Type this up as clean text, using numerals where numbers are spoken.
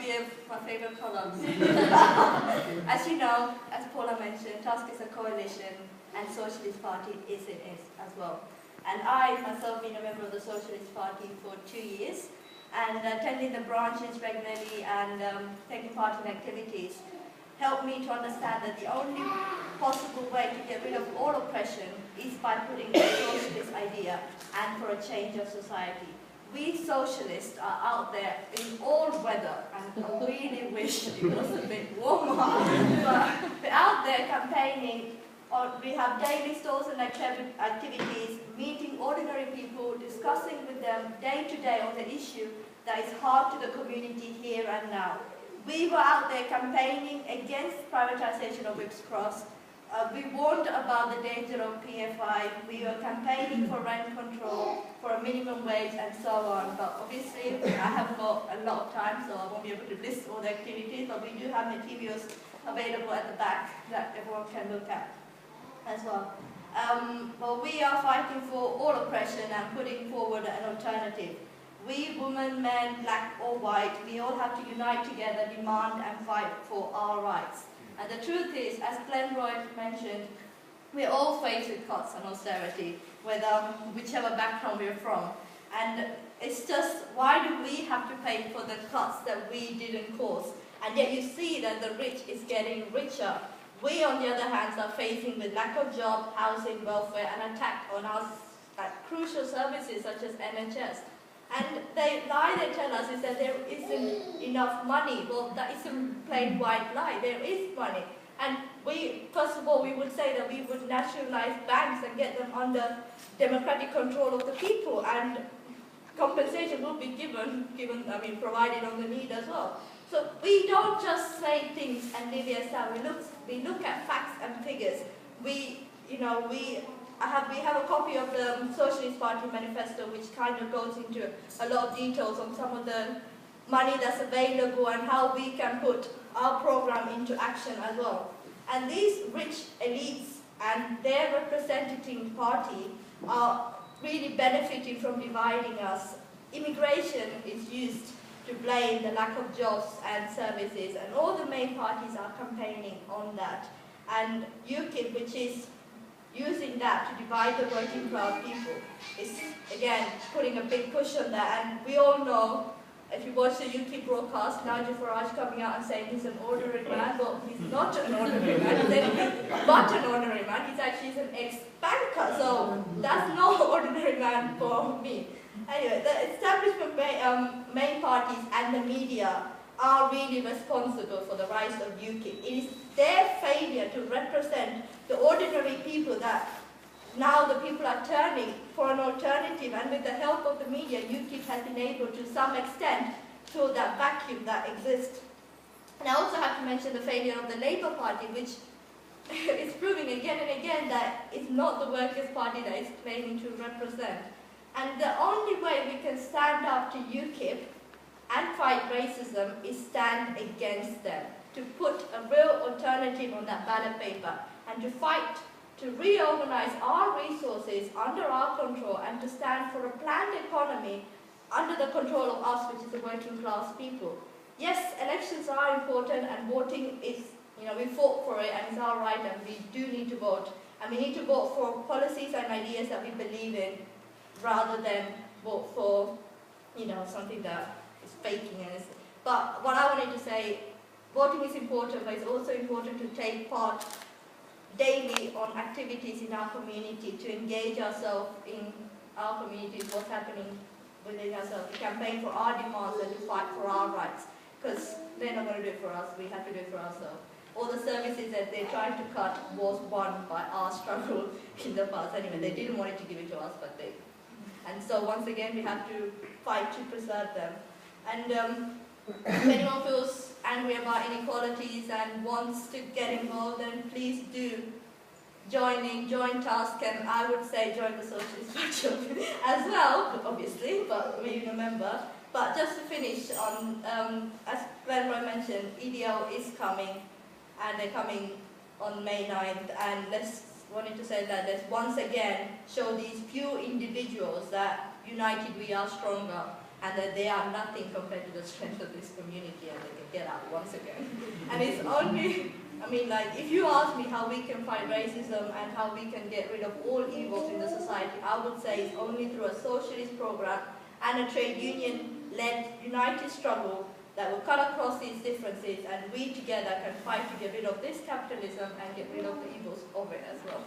give my favourite products. As you know, as Paula mentioned, TASC is a coalition and Socialist Party is as well. And I myself been a member of the Socialist Party for 2 years and attending the branches regularly and taking part in activities helped me to understand that the only possible way to get rid of all oppression is by putting a socialist idea and for a change of society. We socialists are out there in all weather, and I really wish it was a bit warmer, but we're out there campaigning. We have daily stalls and activities, meeting ordinary people, discussing with them day to day on the issue that is hard to the community here and now. We were out there campaigning against privatization of Whipps Cross. We warned about the danger of PFI. We were campaigning for rent control, for a minimum wage, and so on. But obviously, I haven't got a lot of time, so I won't be able to list all the activities. But we do have materials available at the back that everyone can look at as well. But we are fighting for all oppression and putting forward an alternative. We, women, men, black or white, we all have to unite together, demand and fight for our rights. And the truth is, as Glenn Roy mentioned, we're all faced with cuts and austerity, whichever background we're from. And it's just, why do we have to pay for the cuts that we didn't cause? And yet you see that the rich is getting richer. We, on the other hand, are facing with lack of job, housing, welfare, and attack on our crucial services such as NHS. And the lie they tell us is that there isn't enough money. Well, that is a plain white lie. There is money. And first of all, we would say that we would nationalize banks and get them under democratic control of the people, and compensation will be provided on the need as well. So we don't just say things and leave it aside. We look at facts and figures. We have a copy of the Socialist Party manifesto, which kind of goes into a lot of details on some of the money that's available and how we can put our program into action as well. And these rich elites and their representing party are really benefiting from dividing us. Immigration is used to blame the lack of jobs and services, and all the main parties are campaigning on that. And UKIP, which is using that to divide the working class people, is again putting a big push on that. And we all know, if you watch the UKIP broadcast, Nigel Farage coming out and saying he's an ordinary man. Well, he's not an ordinary man, he's anything but an ordinary man. He's actually an ex-banker, so that's no ordinary man for me. Anyway, the establishment main parties and the media are really responsible for the rise of UKIP. It is their failure to represent the ordinary people that now the people are turning for an alternative, and with the help of the media, UKIP has been able to some extent fill that vacuum that exists. And I also have to mention the failure of the Labour Party, which is proving again and again that it's not the Workers' Party that it's claiming to represent. And the only way we can stand up to UKIP and fight racism is stand against them, to put a real alternative on that ballot paper, and to fight to reorganize our resources under our control, and to stand for a planned economy under the control of us, which is the working class people. Yes, elections are important, and voting is, we fought for it, and it's our right, and we do need to vote. And we need to vote for policies and ideas that we believe in, rather than vote for, something that is faking. But what I wanted to say, voting is important, but it's also important to take part daily on activities in our community, to engage ourselves in our communities, what's happening within ourselves, to campaign for our demands and to fight for our rights, because they're not going to do it for us, we have to do it for ourselves. All the services that they're trying to cut was won by our struggle in the past. Anyway, they didn't want to give it to us, but they. And so once again, we have to fight to preserve them. And if anyone feels angry about inequalities and wants to get involved, then please do join TASC, and I would say join the Socialist Party as well, obviously, but being a member. But just to finish on, as Glenn Roy mentioned, EDL is coming, and they're coming on May 9th, and wanted to say that let's once again show these few individuals that united we are stronger. and that they are nothing compared to the strength of this community, and they can get out once again. And it's only, I mean, like, if you ask me how we can fight racism and how we can get rid of all evils in the society, I would say it's only through a socialist program and a trade union-led united struggle that will cut across these differences, and we together can fight to get rid of this capitalism and get rid of the evils of it as well.